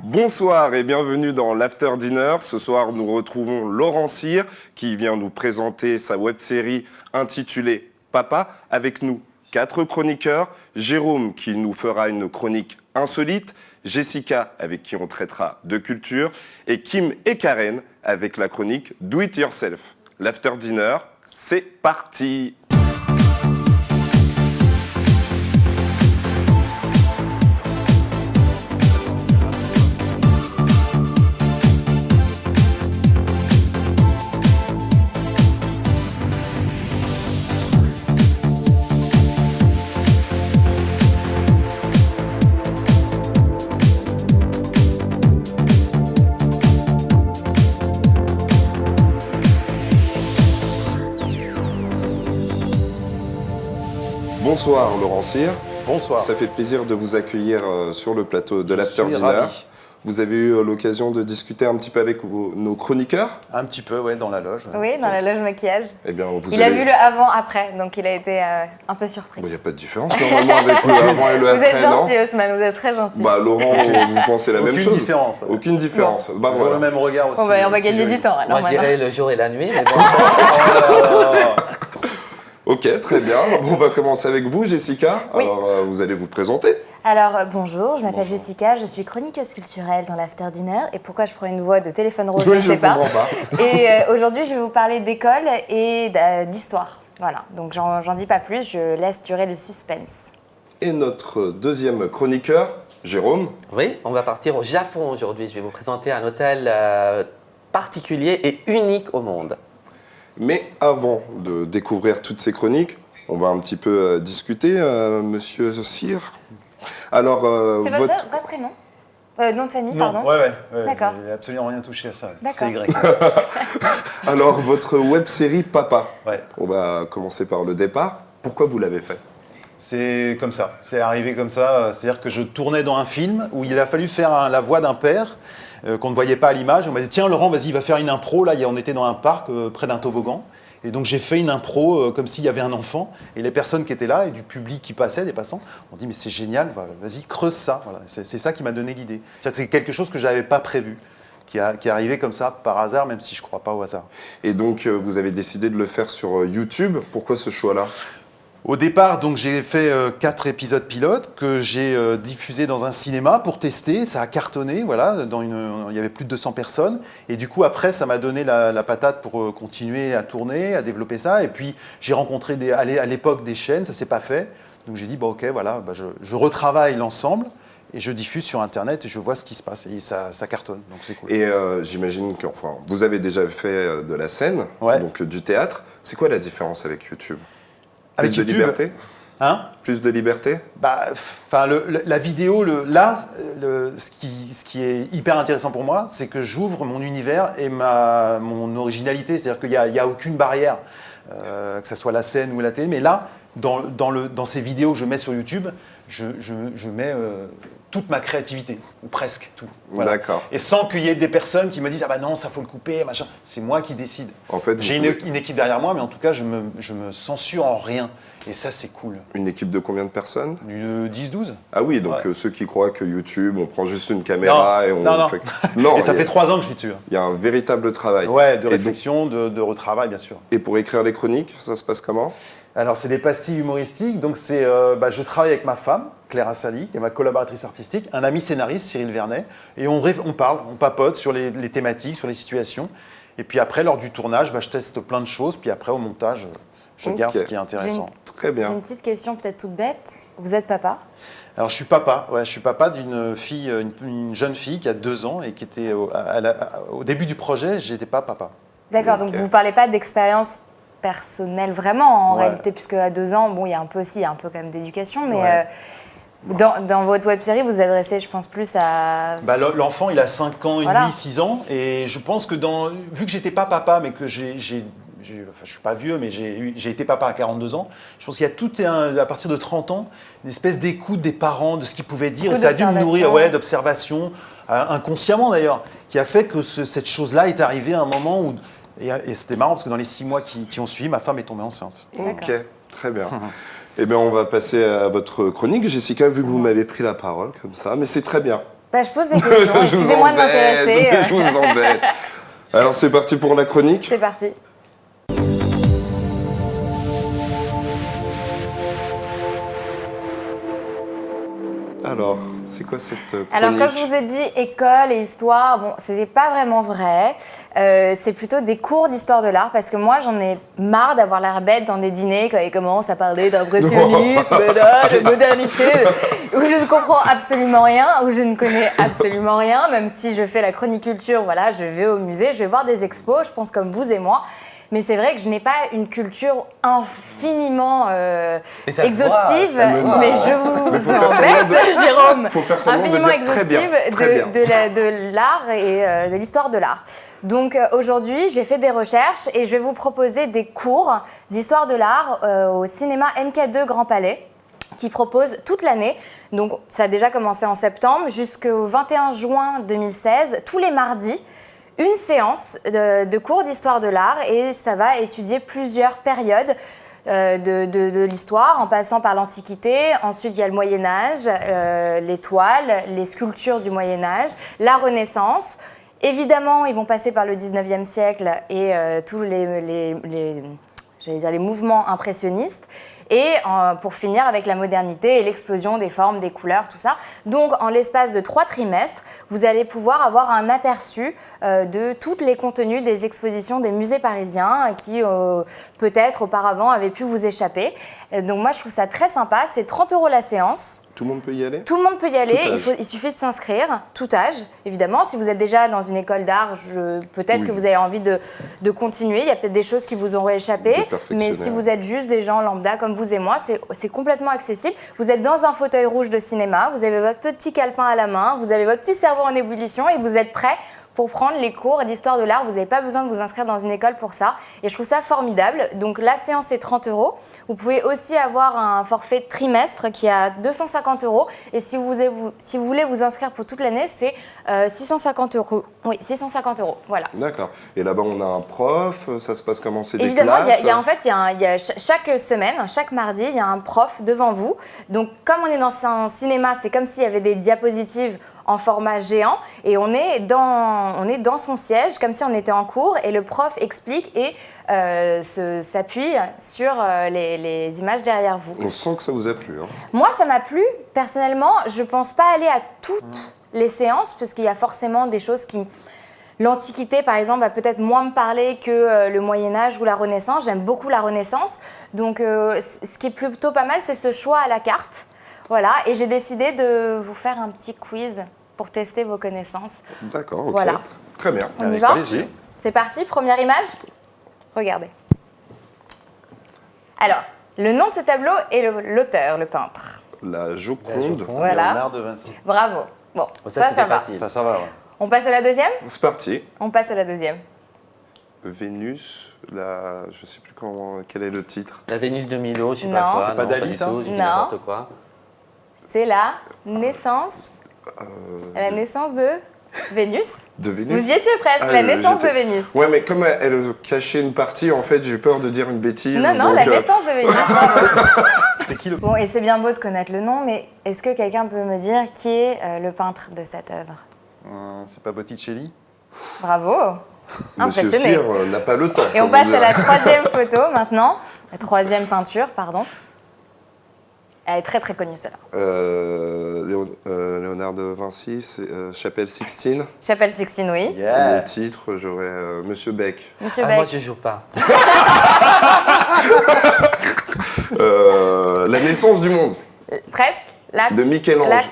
Bonsoir et bienvenue dans l'After Dinner. Ce soir, nous retrouvons Laurent Cyr qui vient nous présenter sa web-série intitulée Papa. Avec nous, 4 chroniqueurs. Jérôme qui nous fera une chronique insolite. Jessica avec qui on traitera de culture. Et Kim et Karen avec la chronique Do It Yourself. L'After Dinner, c'est parti! Bonsoir Laurent Cyr. Bonsoir. Ça fait plaisir de vous accueillir sur le plateau de l'After Dinner. Ravi. Vous avez eu l'occasion de discuter un petit peu avec nos chroniqueurs? Un petit peu, ouais, dans la loge. Ouais. Oui, dans la loge maquillage. Eh bien, Il a vu le avant-après, donc il a été un peu surpris. Il n'y a pas de différence normalement avec le avant et le Vous êtes après, non? gentil, Haussmann, vous êtes très gentil. Bah Laurent, vous pensez la même chose? Aucune différence. Ouais. Aucune différence. Bah, Toujours le même regard aussi. On va gagner du temps. Alors, Moi, je dirais le jour et la nuit, mais bon. Ok, très bien. Bon, on va commencer avec vous, Jessica. Oui. Alors, vous allez vous présenter. Alors, bonjour, je m'appelle Jessica, je suis chroniqueuse culturelle dans l'After Dinner. Et pourquoi je prends une voix de téléphone rose, je ne sais pas. Et aujourd'hui, je vais vous parler d'école et d'histoire. Voilà, donc j'en dis pas plus, je laisse durer le suspense. Et notre deuxième chroniqueur, Jérôme. Oui, on va partir au Japon aujourd'hui. Je vais vous présenter un hôtel particulier et unique au monde. Mais avant de découvrir toutes ces chroniques, on va un petit peu discuter, Monsieur Cyr. Alors, c'est votre vrai prénom nom de famille, Non, pardon. ouais. D'accord. J'ai absolument rien touché à ça. D'accord. C'est Y. Alors, votre web-série Papa. Ouais. On va commencer par le départ. Pourquoi vous l'avez fait? C'est comme ça. C'est arrivé comme ça. C'est-à-dire que je tournais dans un film où il a fallu faire la voix d'un père qu'on ne voyait pas à l'image. On m'a dit tiens Laurent, vas-y, va faire une impro. Là, on était dans un parc près d'un toboggan. Et donc j'ai fait une impro comme s'il y avait un enfant. Et les personnes qui étaient là et du public qui passait, des passants, ont dit mais c'est génial, vas-y, creuse ça. Voilà. C'est ça qui m'a donné l'idée. C'est quelque chose que je n'avais pas prévu, qui est arrivé comme ça par hasard, même si je ne crois pas au hasard. Et donc, vous avez décidé de le faire sur YouTube. Pourquoi ce choix-là? Au départ, donc j'ai fait 4 épisodes pilotes que j'ai diffusés dans un cinéma pour tester. Ça a cartonné, voilà. Il y avait plus de 200 personnes. Et du coup, après, ça m'a donné la patate pour continuer à tourner, à développer ça. Et puis, j'ai rencontré à l'époque des chaînes, ça s'est pas fait. Donc j'ai dit, bon, ok, voilà, je retravaille l'ensemble et je diffuse sur Internet et je vois ce qui se passe. Et ça cartonne, donc c'est cool. Et j'imagine que, vous avez déjà fait de la scène, Ouais. donc du théâtre. C'est quoi la différence avec YouTube? Avec Plus de YouTube, liberté? Hein? Plus de liberté? La vidéo, ce qui est hyper intéressant pour moi, c'est que j'ouvre mon univers et mon originalité. C'est-à-dire qu'il n'y a aucune barrière, que ce soit la scène ou la télé. Mais là, dans ces vidéos que je mets sur YouTube, je mets toute ma créativité, ou presque tout. Voilà. D'accord. Et sans qu'il y ait des personnes qui me disent « Ah bah non, ça faut le couper, machin ». C'est moi qui décide. En fait, j'ai une équipe derrière moi, mais en tout cas, je me censure en rien. Et ça, c'est cool. Une équipe de combien de personnes? 10-12. Ah oui, donc Ouais. ceux qui croient que YouTube, on prend juste une caméra et on non. fait... Non, Et ça fait 3 ans que je suis dessus. Il y a un véritable travail. Ouais, de Et réflexion, de retravail, bien sûr. Et pour écrire les chroniques, ça se passe comment? Alors, c'est des pastilles humoristiques. Donc, je travaille avec ma femme, Claire Assali, qui est ma collaboratrice artistique, un ami scénariste, Cyril Vernet. Et on parle, on papote sur les thématiques, sur les situations. Et puis après, lors du tournage, je teste plein de choses. Puis après, au montage, je garde ce qui est intéressant. Très J'ai bien. une petite question peut-être toute bête. Vous êtes papa? Alors, je suis papa d'une fille, une jeune fille qui a 2 ans et qui était au début du projet, j'étais pas papa. D'accord, donc vous ne parlez pas d'expérience personnelle vraiment en Ouais. réalité, puisque à 2 ans, bon, il y a un peu quand même d'éducation, mais Ouais. dans votre web-série, vous vous adressez, je pense, plus à... L'enfant, il a 5 ans et Voilà. demi, 6 ans. Et je pense que vu que j'étais pas papa, mais que je suis pas vieux, mais j'ai été papa à 42 ans, je pense qu'il y a à partir de 30 ans, une espèce d'écoute des parents, de ce qu'ils pouvaient dire. Et ça a dû me nourrir d'observation, inconsciemment d'ailleurs, qui a fait que cette chose-là est arrivée à un moment où... Et c'était marrant parce que dans les 6 mois qui ont suivi, ma femme est tombée enceinte. Ok, très bien. Eh bien, on va passer à votre chronique, Jessica, vu que vous m'avez pris la parole comme ça. Mais c'est très bien. Bah, je pose des questions, Je vous excusez-moi de embête, m'intéresser. Je vous embête. Alors c'est parti pour la chronique. C'est parti. Alors, c'est quoi cette chronique? Alors, comme je vous ai dit, école et histoire, bon, c'était pas vraiment vrai. C'est plutôt des cours d'histoire de l'art parce que moi, j'en ai marre d'avoir l'air bête dans des dîners quand ils commencent à parler d'impressionnisme, de modernité, où je ne comprends absolument rien, où je ne connais absolument rien, même si je fais la chroniculture, voilà, je vais au musée, je vais voir des expos, je pense comme vous et moi. Mais c'est vrai que je n'ai pas une culture infiniment exhaustive, mais je vous embête, Jérôme. Faut faire semblant de infiniment dire très bien, exhaustive très bien. de l'art et de l'histoire de l'art. Donc aujourd'hui, j'ai fait des recherches et je vais vous proposer des cours d'histoire de l'art au cinéma MK2 Grand Palais, qui propose toute l'année. Donc ça a déjà commencé en septembre jusqu'au 21 juin 2016, tous les mardis. Une séance de cours d'histoire de l'art et ça va étudier plusieurs périodes de l'histoire en passant par l'Antiquité. Ensuite, il y a le Moyen-Âge, les toiles, les sculptures du Moyen-Âge, la Renaissance. Évidemment, ils vont passer par le 19e siècle et tous les mouvements impressionnistes. Et pour finir avec la modernité et l'explosion des formes, des couleurs, tout ça. Donc, en l'espace de 3 trimestres, vous allez pouvoir avoir un aperçu de tous les contenus des expositions des musées parisiens qui, peut-être auparavant, avaient pu vous échapper. Donc, moi, je trouve ça très sympa. C'est 30 € la séance. Tout le monde peut y aller? Tout le monde peut y aller, Tout âge. il suffit de s'inscrire, tout âge, évidemment. Si vous êtes déjà dans une école d'art, peut-être que vous avez envie de continuer. Il y a peut-être des choses qui vous auront échappé. Mais si vous êtes juste des gens lambda comme vous et moi, c'est complètement accessible. Vous êtes dans un fauteuil rouge de cinéma, vous avez votre petit calepin à la main, vous avez votre petit cerveau en ébullition et vous êtes prêt pour prendre les cours d'histoire de l'art. Vous n'avez pas besoin de vous inscrire dans une école pour ça. Et je trouve ça formidable. Donc la séance est 30 €. Vous pouvez aussi avoir un forfait trimestre qui est à 250 €. Et si vous voulez vous inscrire pour toute l'année, c'est 650 €. Oui, 650 €. Voilà. D'accord. Et là-bas, on a un prof. Ça se passe comment? C'est des Évidemment, classes? chaque semaine, chaque mardi, il y a un prof devant vous. Donc, comme on est dans un cinéma, c'est comme s'il y avait des diapositives en format géant et on est dans son siège comme si on était en cours et le prof explique et s'appuie sur les images derrière vous. On sent que ça vous a plu. Hein. Moi, ça m'a plu. Personnellement, je ne pense pas aller à toutes les séances parce qu'il y a forcément des choses qui... L'Antiquité, par exemple, va peut-être moins me parler que le Moyen-Âge ou la Renaissance. J'aime beaucoup la Renaissance. Donc, ce qui est plutôt pas mal, c'est ce choix à la carte. Voilà, et j'ai décidé de vous faire un petit quiz pour tester vos connaissances. D'accord, ok. Voilà. Très bien. On y va? Allez-y. C'est parti, première image. Regardez. Alors, le nom de ce tableau est l'auteur, le peintre. La Joconde. Voilà. Léonard de Vinci. Bravo. Bon, Ça, c'était va. facile. Ça va, ouais. On passe à la deuxième? C'est parti. On passe à la deuxième. Vénus, je sais plus quel est le titre. La Vénus de Milo, je sais Non. pas quoi. C'est pas non, Dali, du ça? tout, j'ai dit Non. n'importe quoi. C'est la naissance de Vénus. De Vénus. Vous y étiez presque, Ah, la naissance de j'étais- Vénus. Ouais, mais comme elle cachait une partie, en fait, j'ai peur de dire une bêtise. Non, donc, la naissance de Vénus. C'est qui le... Bon, et c'est bien beau de connaître le nom, mais est-ce que quelqu'un peut me dire qui est le peintre de cette œuvre? C'est pas Botticelli? Bravo. Monsieur Impressionné. Cyr n'a pas le temps. Et on pour passe vous à la dire. troisième photo maintenant. La troisième peinture, pardon. Elle est très très connue celle-là. Léonard de Vinci, c'est Chapelle Sixtine. Chapelle Sixtine, oui. Yeah. Le titre, j'aurais Monsieur Beck. Monsieur Ah, Beck. moi, je joue pas. La naissance du monde, Presque. de Michel-Ange. La,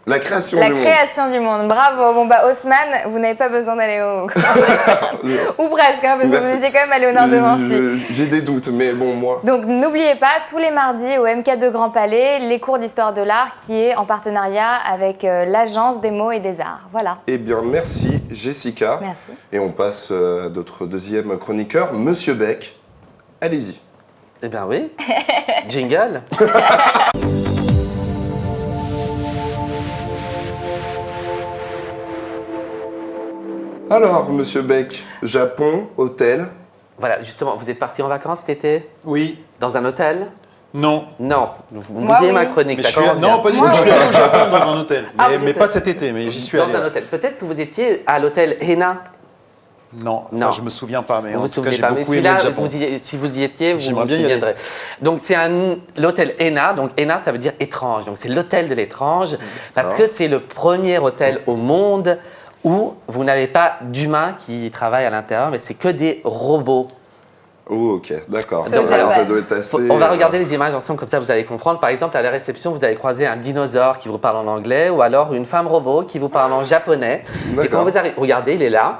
La création la du monde. création du monde. Bravo. Bon bah Haussmann, vous n'avez pas besoin d'aller au... Ou presque, hein, parce que Merci. vous étiez quand même à Léonard de Vinci. J'ai des doutes, mais bon, moi. Donc n'oubliez pas, tous les mardis au MK2 Grand Palais, les cours d'histoire de l'art qui est en partenariat avec l'Agence des mots et des arts. Voilà. Eh bien, merci Jessica. Merci. Et on passe à notre deuxième chroniqueur, Monsieur Beck. Allez-y. Eh bien oui. Jingle. Alors, Monsieur Beck, Japon, hôtel. Voilà, justement, vous êtes parti en vacances cet été? Oui. Dans un hôtel? Non. Non, vous Moi, bousillez oui. ma chronique, Mais ça je suis... commence bien. Non, pas du tout. Moi, Je suis oui. allé au Japon dans un hôtel. Ah, Mais, vous mais êtes pas allé. cet été, mais j'y suis Dans allé. un hôtel. Peut-être que vous étiez à l'hôtel Hena. Non, enfin, Non. je me souviens pas, mais Vous en vous tout cas, souvenez j'ai pas, mais beaucoup aimé celui-là, le Japon. si vous y étiez, vous J'aimerais vous bien y aller. souviendrez. Donc c'est l'hôtel Hena. Donc Hena, ça veut dire étrange. Donc c'est l'hôtel de l'étrange parce que c'est le premier hôtel au monde où vous n'avez pas d'humains qui travaillent à l'intérieur, mais c'est que des robots. Oh, ok, d'accord. C'est Donc, déjà ça pas. doit être assez... On va regarder les images ensemble, comme ça vous allez comprendre. Par exemple, à la réception, vous allez croiser un dinosaure qui vous parle en anglais ou alors une femme robot qui vous parle en japonais. Et quand D'accord. vous arrivez, regardez, il est là.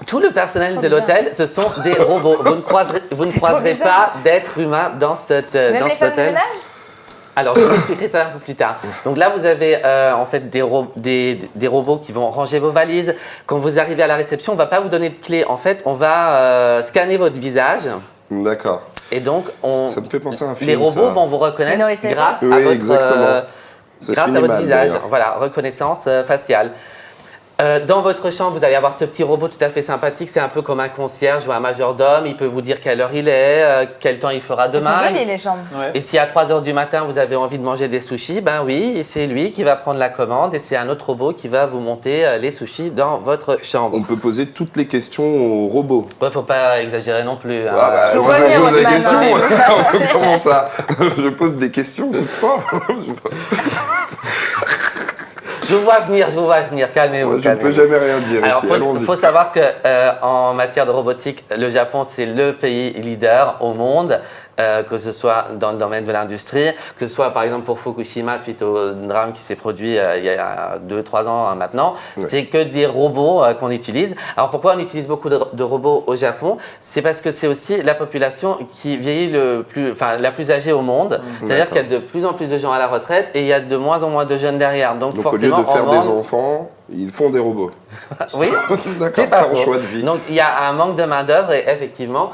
Tout le personnel Trop de bizarre. l'hôtel, ce sont des robots. Vous ne C'est trop croiserez bizarre. pas d'être humain dans cet Même dans les cet femmes de hôtel. ménage? Alors, je vous expliquerai ça un peu plus tard. Donc là, vous avez en fait des robots qui vont ranger vos valises. Quand vous arrivez à la réception, on ne va pas vous donner de clé. En fait, on va scanner votre visage. D'accord. Et donc, Ça me fait penser à un film, les robots ça. vont vous reconnaître Minority grâce Report. à Oui, votre, exactement. Ça se grâce à finit votre mal, visage. d'ailleurs. Voilà, reconnaissance faciale. Dans votre chambre, vous allez avoir ce petit robot tout à fait sympathique. C'est un peu comme un concierge ou un majordome. Il peut vous dire quelle heure il est, quel temps il fera Elles sont demain. jolies, les chambres. Ouais. Et si à 3 h du matin, vous avez envie de manger des sushis, ben oui, c'est lui qui va prendre la commande et c'est un autre robot qui va vous monter les sushis dans votre chambre. On peut poser toutes les questions aux robots. Ouais, faut pas exagérer non plus. hein. Ah bah, Je moi, connais, je moi, pose ce des matin. questions. Comment ça? Je pose des questions toutes simples. Je vous vois venir, calmez-vous. Je ne calmez-vous. peux jamais rien dire Alors, ici. il Allons-y. faut savoir que en matière de robotique, le Japon, c'est le pays leader au monde, que ce soit dans le domaine de l'industrie, que ce soit par exemple pour Fukushima, suite au drame qui s'est produit il y a 2-3 ans maintenant. Ouais. C'est que des robots qu'on utilise. Alors, pourquoi on utilise beaucoup de robots au Japon? C'est parce que c'est aussi la population qui vieillit la plus âgée au monde. C'est-à-dire qu'il y a de plus en plus de gens à la retraite et il y a de moins en moins de jeunes derrière. Donc Donc, au lieu forcément, de faire on des vend- enfants, ils font des robots. Oui, D'accord, c'est pas c'est un faux. choix de vie. Donc il y a un manque de main-d'œuvre et effectivement,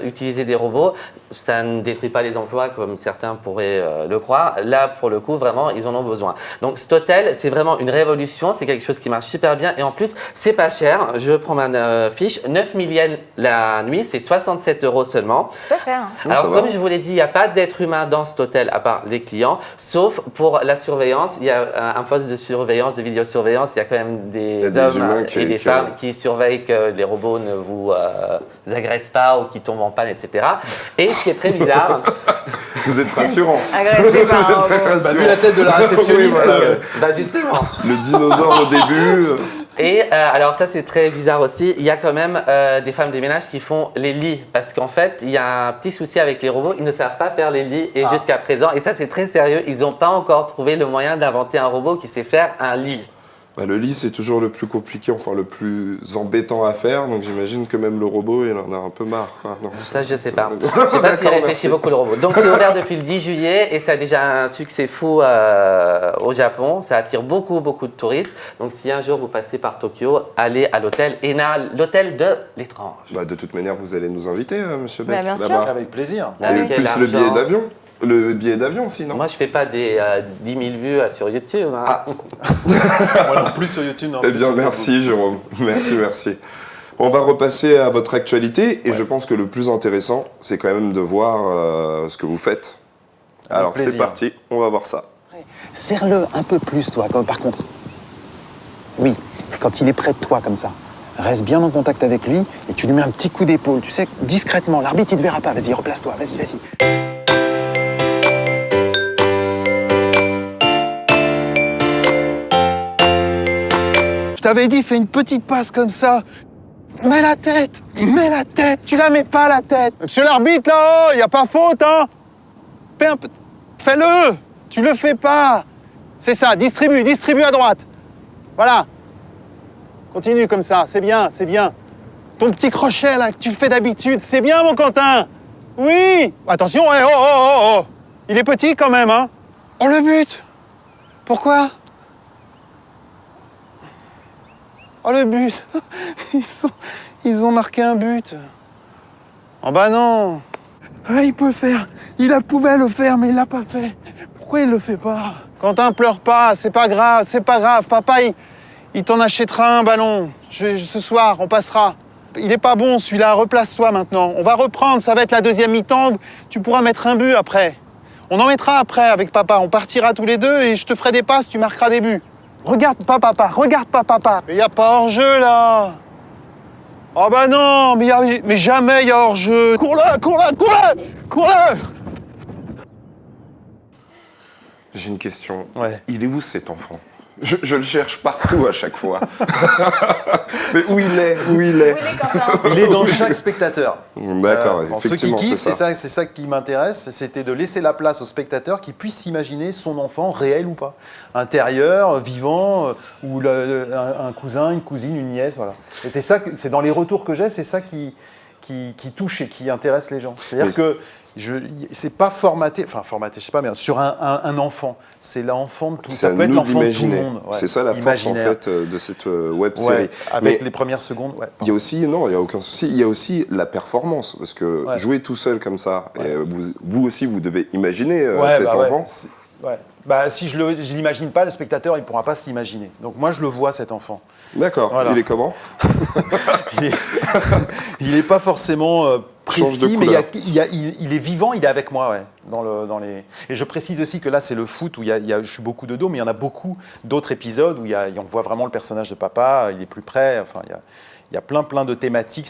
utiliser des robots, ça ne détruit pas les emplois comme certains pourraient le croire. Là, pour le coup, vraiment, ils en ont besoin. Donc cet hôtel, c'est vraiment une révolution, c'est quelque chose qui marche super bien et en plus, c'est pas cher. Je prends ma fiche, 9 000 yens la nuit, c'est 67 € seulement. C'est pas cher. Hein. ça Alors, va. comme je vous l'ai dit, il n'y a pas d'être humain dans cet hôtel à part les clients, sauf pour la surveillance. Il y a un poste de surveillance, de vidéosurveillance. Il y a quand même Il y a des des hommes humains et des femmes qui surveillent que les robots ne vous agressent pas ou qui tombent en panne, etc. Et ce qui est très bizarre, Vous êtes rassurant. Agressé par un robot. Bah, vu la tête de la réceptionniste, Oui, voilà. bah justement. Le dinosaure au début. Et alors ça c'est très bizarre aussi, il y a quand même des femmes de ménage qui font les lits parce qu'en fait il y a un petit souci avec les robots, ils ne savent pas faire les lits et jusqu'à présent, et ça c'est très sérieux, ils n'ont pas encore trouvé le moyen d'inventer un robot qui sait faire un lit. Bah, le lit, c'est toujours le plus compliqué, enfin le plus embêtant à faire. Donc j'imagine que même le robot, il en a un peu marre. Quoi. Non, Ça je sais pas. Je sais pas s'il D'accord, réfléchit merci. beaucoup le robot. Donc c'est ouvert depuis le 10 juillet et ça a déjà un succès fou au Japon, ça attire beaucoup de touristes. Donc si un jour vous passez par Tokyo, allez à l'hôtel Hena, l'hôtel de l'étrange. Bah, de toute manière, vous allez nous inviter, monsieur Bah, Beck. bien sûr. là-bas. avec plaisir. Et Avec plus l'argent. le billet d'avion. Le billet d'avion aussi, non? Moi, je fais pas des 10 000 vues sur YouTube. hein. Moi non plus sur YouTube. Non Eh plus bien, sur merci, Jérôme. Merci. On va repasser à votre actualité. Et je pense que le plus intéressant, c'est quand même de voir ce que vous faites. Avec Alors, c'est plaisir. parti. On va voir ça. Serre-le un peu plus, toi, par contre. Oui, quand il est près de toi, comme ça. Reste bien en contact avec lui et tu lui mets un petit coup d'épaule, tu sais, discrètement. L'arbitre, il te verra pas. Vas-y, replace-toi, vas-y. Je t'avais dit, fais une petite passe comme ça. Mets la tête, tu la mets pas, la tête. Monsieur l'arbitre, là-haut, il n'y a pas faute, hein. Fais un peu... Fais-le, tu le fais pas. C'est ça, distribue à droite. Voilà. Continue comme ça, c'est bien. Ton petit crochet, là, que tu fais d'habitude, c'est bien, mon Quentin. Oui. Attention, oh. Il est petit, quand même, hein. Oh, le but. Pourquoi? Oh, le but. Ils ont marqué un but. Oh, bah non. Ah, il peut faire. Il pouvait le faire, mais il l'a pas fait. Pourquoi il le fait pas? Quentin, pleure pas, c'est pas grave. Papa, il t'en achètera un ballon. Ce soir, on passera. il est pas bon celui-là, replace-toi maintenant. On va reprendre, ça va être la deuxième mi-temps, tu pourras mettre un but après. On en mettra après avec papa, on partira tous les deux et je te ferai des passes, tu marqueras des buts. Regarde pas papa, regarde pas papa. Mais y a pas hors-jeu là. Oh bah non, mais jamais y a hors-jeu. Cours-le, cours-le, cours-le, cours-le. J'ai une question. Ouais. Il est où cet enfant ? Je le cherche partout à chaque fois. Mais où il est ? Où il est, Quentin ? Il est dans chaque spectateur. D'accord, Ceux qui effectivement, kiffent, c'est ça. c'est ça qui m'intéresse, c'était de laisser la place au spectateur qui puisse s'imaginer son enfant réel ou pas. Intérieur, vivant, ou un cousin, une cousine, une nièce, voilà. Et c'est ça, c'est dans les retours que j'ai, c'est ça qui touche et qui intéresse les gens. C'est-à-dire que c'est pas formaté, je sais pas, mais sur un enfant, c'est l'enfant de tout, ça peut être l'enfant de tout le monde. Ouais. C'est ça la force en fait de cette web série. Ouais, avec les premières secondes. Ouais, il y a aussi, non, il y a aucun souci. Il y a aussi la performance parce que jouer tout seul comme ça, et vous aussi vous devez imaginer cet enfant. Ouais. Bah, si je l'imagine pas, le spectateur il pourra pas s'imaginer. Donc moi je le vois cet enfant. D'accord. Voilà. Il est comment ? Il est pas forcément précis, mais il est vivant, il est avec moi, ouais. Dans les... Et je précise aussi que là c'est le foot où je suis beaucoup de dos, mais il y en a beaucoup d'autres épisodes où on voit vraiment le personnage de papa, il est plus près. Enfin il y a plein de thématiques.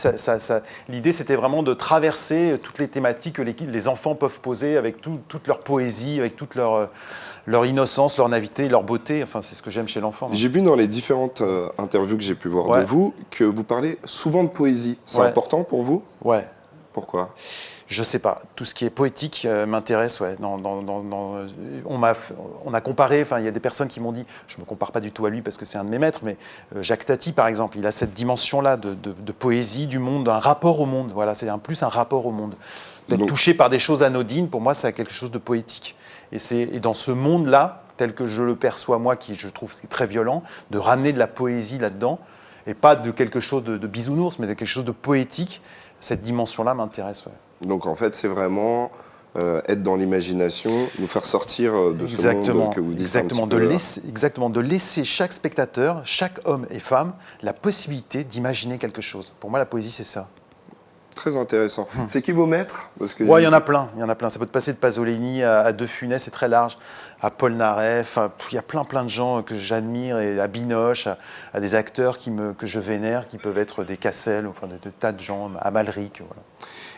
L'idée, c'était vraiment de traverser toutes les thématiques que les enfants peuvent poser avec toute leur poésie, avec toute leur innocence, leur naïveté, leur beauté. Enfin, c'est ce que j'aime chez l'enfant. J'ai vu dans les différentes interviews que j'ai pu voir de vous que vous parlez souvent de poésie. C'est important pour vous ? Ouais. Pourquoi ? Je sais pas. Tout ce qui est poétique m'intéresse. Ouais. On a comparé. Enfin, il y a des personnes qui m'ont dit. Je me compare pas du tout à lui parce que c'est un de mes maîtres, mais Jacques Tati, par exemple, il a cette dimension-là de poésie du monde, d'un rapport au monde. Voilà, c'est plus un rapport au monde. D'être touché par des choses anodines, pour moi, c'est quelque chose de poétique. Et dans ce monde-là, tel que je le perçois moi, qui je trouve très violent, de ramener de la poésie là-dedans, et pas de quelque chose de bisounours, mais de quelque chose de poétique. Cette dimension-là m'intéresse. Ouais. Donc en fait, c'est vraiment être dans l'imagination, nous faire sortir de ce monde que vous dites exactement, de laisser chaque spectateur, chaque homme et femme, la possibilité d'imaginer quelque chose. Pour moi, la poésie, c'est ça. Très intéressant. C'est qui vos maîtres ? Il y en a plein. Ça peut te passer de Pasolini à De Funès, c'est très large, à Paul Naref. Il y a plein de gens que j'admire, et à Binoche, à des acteurs que je vénère, qui peuvent être des Cassel, enfin de tas de gens, à Malric. Voilà.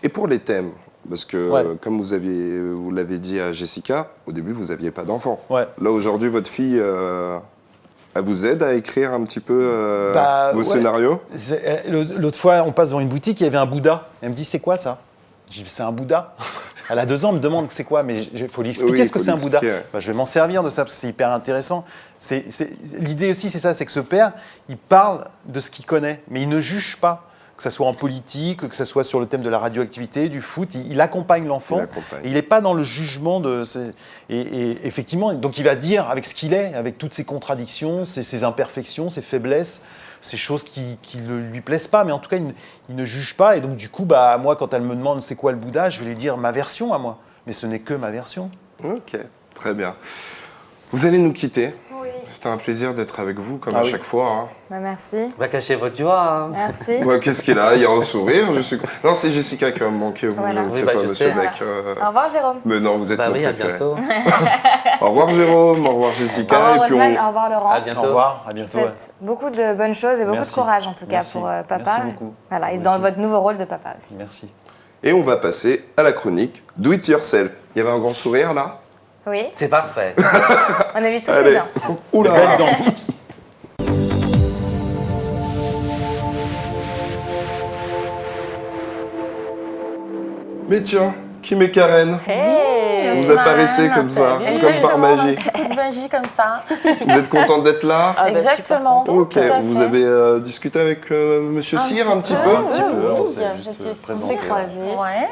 Et pour les thèmes, parce que comme vous l'avez dit à Jessica, au début vous n'aviez pas d'enfant. Ouais. Là aujourd'hui, votre fille, elle vous aide à écrire un petit peu vos scénarios ? L'autre fois, on passe devant une boutique, il y avait un Bouddha. Elle me dit, c'est quoi ça ? Je dis, c'est un Bouddha. Elle a 2 ans, elle me demande c'est quoi, mais il faut lui expliquer ce que c'est un Bouddha. Je vais m'en servir de ça parce que c'est hyper intéressant. L'idée aussi, c'est ça, c'est que ce père, il parle de ce qu'il connaît, mais il ne juge pas. Que ce soit en politique, que ce soit sur le thème de la radioactivité, du foot, il accompagne l'enfant. Il n'est pas dans le jugement et effectivement, donc il va dire avec ce qu'il est, avec toutes ses contradictions, ses imperfections, ses faiblesses, ces choses qui ne lui plaisent pas, mais en tout cas, il ne juge pas. Et donc du coup, moi, quand elle me demande c'est quoi le Bouddha, je vais lui dire ma version à moi. Mais ce n'est que ma version. Ok, très bien. Vous allez nous quitter. Oui. C'était un plaisir d'être avec vous, comme à chaque fois. Hein. Merci. Va cacher votre joie. Hein. Merci. Qu'est-ce qu'il a ? Il y a un sourire. Non, c'est Jessica qui va me manquer. Vous, je ne sais pas, monsieur Beck. Au revoir, Jérôme. Mais non, vous êtes mon préféré. À bientôt. Au revoir, Jérôme. Au revoir, Jessica. Au revoir, Osman. Au revoir, Laurent. À bientôt. Au revoir. À bientôt. Je vous souhaite beaucoup de bonnes choses et beaucoup de courage, en tout cas, pour papa. Merci beaucoup. Voilà, et dans votre nouveau rôle de papa aussi. Merci. Et on va passer à la chronique Do It Yourself. Il y avait un grand sourire, là ? Oui. C'est parfait. On a vu tout les dents. Oula. Mais tiens, Kim et Karen, vous apparaissez comme ça, comme par magie. Magie comme ça. Vous êtes contente d'être là ? Exactement. Ok, vous avez discuté avec Monsieur Cyr un petit peu ? Un petit peu, on s'est juste présenté. Ouais.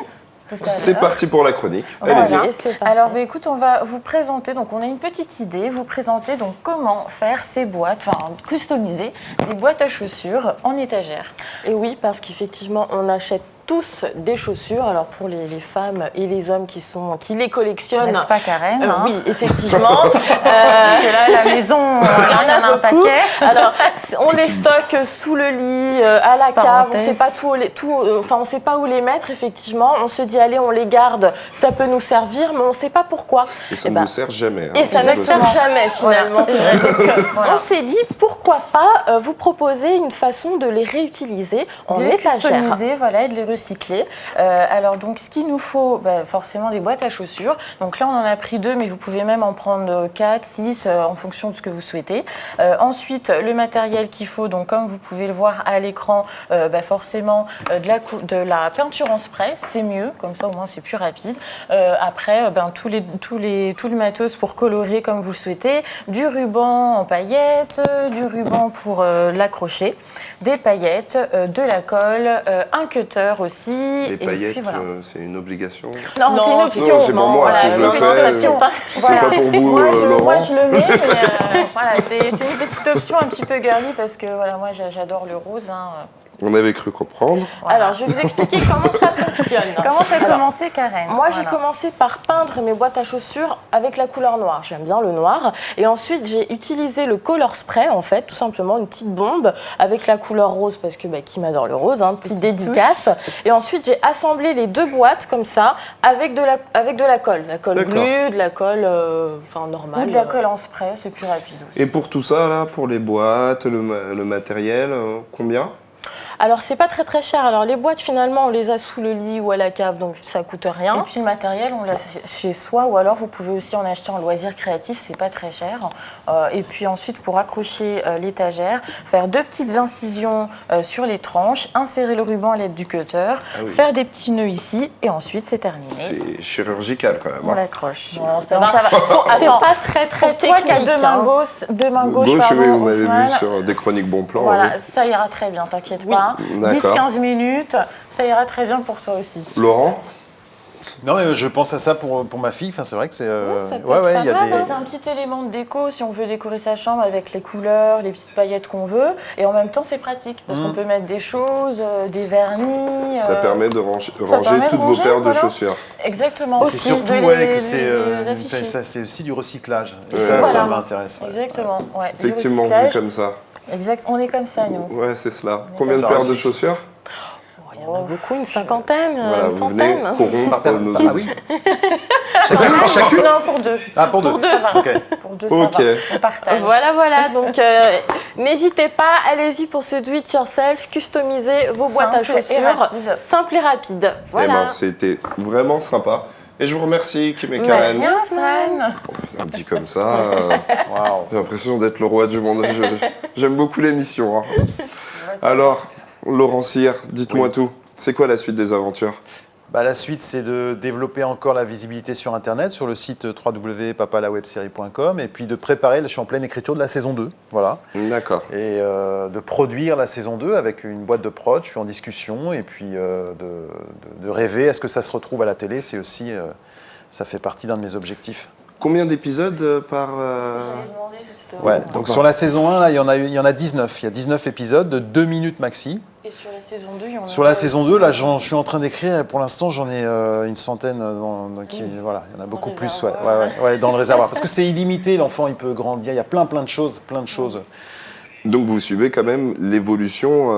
C'est parti pour la chronique. Voilà. Allez-y. Alors, écoute, on va vous présenter, donc on a une petite idée, vous présenter donc comment faire ces boîtes, enfin customiser des boîtes à chaussures en étagère. Et oui, parce qu'effectivement, on achète tous des chaussures. Alors pour les femmes et les hommes qui les collectionnent. N'est-ce pas, Karen, hein? Oui, effectivement. Et là, à la maison, il y en a un beaucoup. paquet. Alors, on les stocke sous le lit, à la cave. On sait pas on sait pas où les mettre, effectivement. On se dit, allez, on les garde, ça peut nous servir, mais on sait pas pourquoi. Et ça ne vous sert jamais. Et ça ne sert jamais, finalement. Voilà. Donc, on s'est dit, pourquoi pas vous proposer une façon de les réutiliser en De les étagère. customiser, voilà, et de les recycler. Alors, donc, ce qu'il nous faut, forcément, des boîtes à chaussures. Donc là, on en a pris 2, mais vous pouvez même en prendre 4, 6, en fonction de ce que vous souhaitez. Ensuite, le matériel qu'il faut, donc comme vous pouvez le voir à l'écran, forcément, de la peinture en spray, c'est mieux, comme ça, au moins, c'est plus rapide. Après, tout le matos pour colorer comme vous le souhaitez, du ruban en paillettes, du ruban pour l'accrocher, des paillettes, de la colle, un cutter aussi. Les et paillettes, puis, voilà. c'est une obligation. Non, c'est une option. Non, c'est pour moi, si je le fais. C'est pas pour vous, Laurent. Moi, je le mets, mais voilà, c'est une petite option un petit peu girly parce que voilà, moi, j'adore le rose. On avait cru comprendre. Voilà. Alors, je vais vous expliquer comment ça fonctionne. Comment tu as commencé, Karen? Moi, j'ai commencé par peindre mes boîtes à chaussures avec la couleur noire. J'aime bien le noir. Et ensuite, j'ai utilisé le color spray, en fait, tout simplement une petite bombe avec la couleur rose, parce que qui m'adore le rose, petite dédicace. Et ensuite, j'ai assemblé les 2 boîtes comme ça avec de la colle. La colle glue, de la colle normale. Ou de la colle en spray, c'est plus rapide aussi. Et pour tout ça, là, pour les boîtes, le matériel, combien ? Alors, c'est pas très très cher. Alors, les boîtes, finalement, on les a sous le lit ou à la cave, donc ça coûte rien. Et puis le matériel, on l'a chez soi, ou alors vous pouvez aussi en acheter en loisir créatif, c'est pas très cher. Et puis ensuite, pour accrocher l'étagère, faire 2 petites incisions sur les tranches, insérer le ruban à l'aide du cutter, faire des petits nœuds ici, et ensuite c'est terminé. C'est chirurgical quand même. On l'accroche. Non, ça va. C'est pas très très Pour toi qui as technique. 2 mains gauches, Oui, pardon, vous m'avez vu Ousmane, sur des chroniques Bon Plan. Voilà, oui. ça ira très bien, t'inquiète pas. 10-15 minutes, ça ira très bien pour toi aussi. Laurent ? Non, mais je pense à ça pour ma fille. Enfin, c'est vrai que c'est. Ça peut être il y a pas des. mal, C'est un petit élément de déco si on veut décorer sa chambre avec les couleurs, les petites paillettes qu'on veut. Et en même temps, c'est pratique parce qu'on peut mettre des choses, des vernis. Ça permet de ranger permet de toutes vos ranger, paires de voilà. chaussures. Exactement. Et c'est Aussi, surtout de que les afficher. c'est aussi du recyclage. Et Ouais. ça Voilà. m'intéresse. Ouais. Exactement. Ouais, du Effectivement, vu recyclage. comme ça. Exact. On est comme ça, nous. Ouais, c'est cela. Combien de ça paires aussi. de chaussures ? Il y en a beaucoup, une cinquantaine, Voilà, une vous venez centaine. corrompre nos Ah oui. Chacune. Non, pour 2. Ah, pour deux. Pour 2, ça va. Ok. Pour 2, Ok. ça va. On partage. Voilà. Donc, n'hésitez pas, allez-y pour ce do it yourself, customisez vos boîtes à Simple et chaussures. rapide. Simple et rapide. Eh Voilà. ben, c'était vraiment sympa. Et je vous remercie, Kim et Karen. Merci, Ousmane. Un dit comme ça, Waouh. j'ai l'impression d'être le roi du monde. J'aime beaucoup l'émission. Hein. Alors, Laurent Cyr, dites-moi tout. C'est quoi la suite des aventures ? La suite, c'est de développer encore la visibilité sur Internet, sur le site www.papalawebserie.com, et puis de préparer, je suis en pleine écriture de la saison 2, voilà, D'accord. et de produire la saison 2 avec une boîte de prod, je suis en discussion, et puis de rêver, est-ce que ça se retrouve à la télé, c'est aussi, ça fait partie d'un de mes objectifs. Combien d'épisodes par... Ouais, donc sur la saison 1, là, il y en a 19, il y a 19 épisodes de 2 minutes maxi. Et sur la saison 2, il y en a. Sur la saison 2, là, je suis en train d'écrire. Pour l'instant, j'en ai une centaine. Voilà, il y en a beaucoup plus. Ouais, dans le réservoir. Parce que c'est illimité. L'enfant, il peut grandir. Il y a plein de choses. Donc vous suivez quand même l'évolution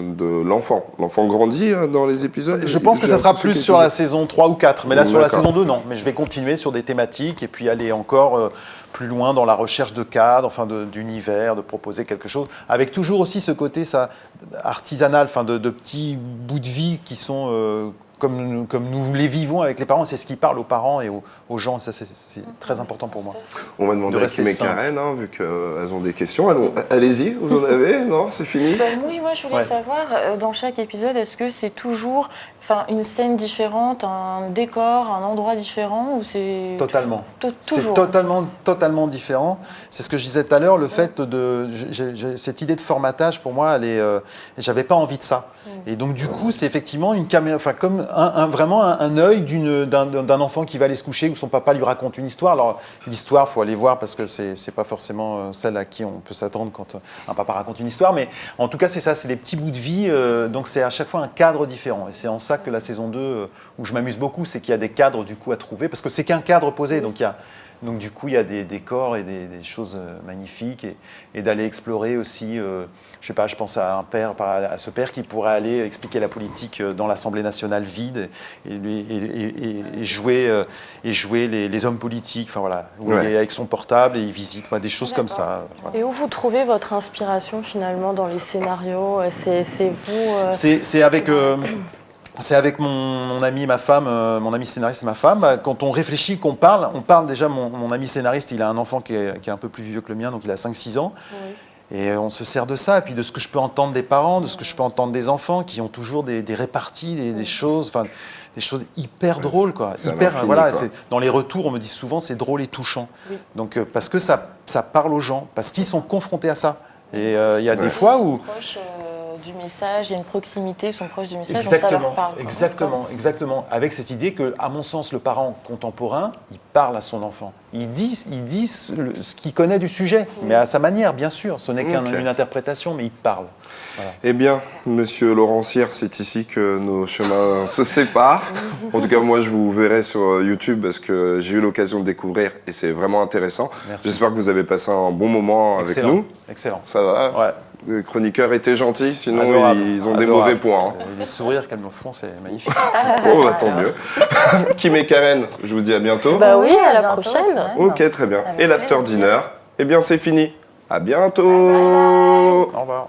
de l'enfant. L'enfant grandit dans les épisodes. Je pense que ça sera plus sur la saison 3 ou 4. Mais là, sur la D'accord. saison 2, non. Mais je vais continuer sur des thématiques et puis aller encore plus loin dans la recherche de cadres, enfin d'univers, de proposer quelque chose. Avec toujours aussi ce côté artisanal, enfin de petits bouts de vie qui sont comme nous les vivons avec les parents. C'est ce qui parle aux parents et aux gens. Ça, c'est très important pour moi. On va demander de à rester Kim et simple. Karen, vu qu'elles ont des questions. Allez-y, vous en avez ? Non, c'est fini ? Oui, moi je voulais Ouais. savoir, dans chaque épisode, est-ce que c'est toujours une scène différente, un décor, un endroit différent, ou c'est... Totalement. C'est Toujours. totalement différent. C'est ce que je disais tout à l'heure, le fait de... cette idée de formatage, pour moi, j'avais pas envie de ça. Et donc, du coup, c'est effectivement une caméra, comme vraiment un œil d'un enfant qui va aller se coucher où son papa lui raconte une histoire. Alors l'histoire, faut aller voir parce que c'est pas forcément celle à qui on peut s'attendre quand un papa raconte une histoire, mais en tout cas c'est ça, c'est des petits bouts de vie, donc c'est à chaque fois un cadre différent. Et c'est en ça que la saison 2, où je m'amuse beaucoup, c'est qu'il y a des cadres du coup à trouver, parce que c'est qu'un cadre posé, donc du coup, il y a des décors et des choses magnifiques et d'aller explorer aussi, je sais pas, je pense à à ce père qui pourrait aller expliquer la politique dans l'Assemblée nationale vide et jouer les hommes politiques, enfin voilà, où il est avec son portable et il visite, enfin, des choses comme ça. Voilà. Et où vous trouvez votre inspiration finalement dans les scénarios? C'est vous C'est avec mon ami, ma femme, mon ami scénariste et ma femme. Quand on réfléchit, qu'on parle, déjà, mon ami scénariste, il a un enfant qui est un peu plus vieux que le mien, donc il a 5-6 ans. Oui. Et on se sert de ça, et puis de ce que je peux entendre des parents, de ce que je peux entendre des enfants, qui ont toujours des réparties, des choses, enfin, des choses hyper drôles, quoi. Voilà, quoi. Dans les retours, on me dit souvent, c'est drôle et touchant. Oui. Donc, parce que ça parle aux gens, parce qu'ils sont confrontés à ça. Et il y a des fois où... du message, il y a une proximité, ils sont proches du message, exactement, donc ça leur parle. Exactement. Avec cette idée que, à mon sens, le parent contemporain, il parle à son enfant. Il dit ce qu'il connaît du sujet, mais à sa manière, bien sûr. Ce n'est qu'une interprétation, mais il parle. Voilà. Eh bien, monsieur Laurent Cyr, c'est ici que nos chemins se séparent. En tout cas, moi, je vous verrai sur YouTube parce que j'ai eu l'occasion de découvrir et c'est vraiment intéressant. Merci. J'espère que vous avez passé un bon moment avec nous. Excellent. Ça va? Ouais. Les chroniqueurs étaient gentils, sinon adorable. ils ont des mauvais points. Hein. Les sourires qu'elles me font, c'est magnifique. Oh, bah, tant mieux. Kim et Karen, je vous dis à bientôt. Bah oui, à la bientôt, prochaine. Ok, très bien. Avec Et l'after plaisir. dinner, eh bien c'est fini. À bientôt. Au revoir.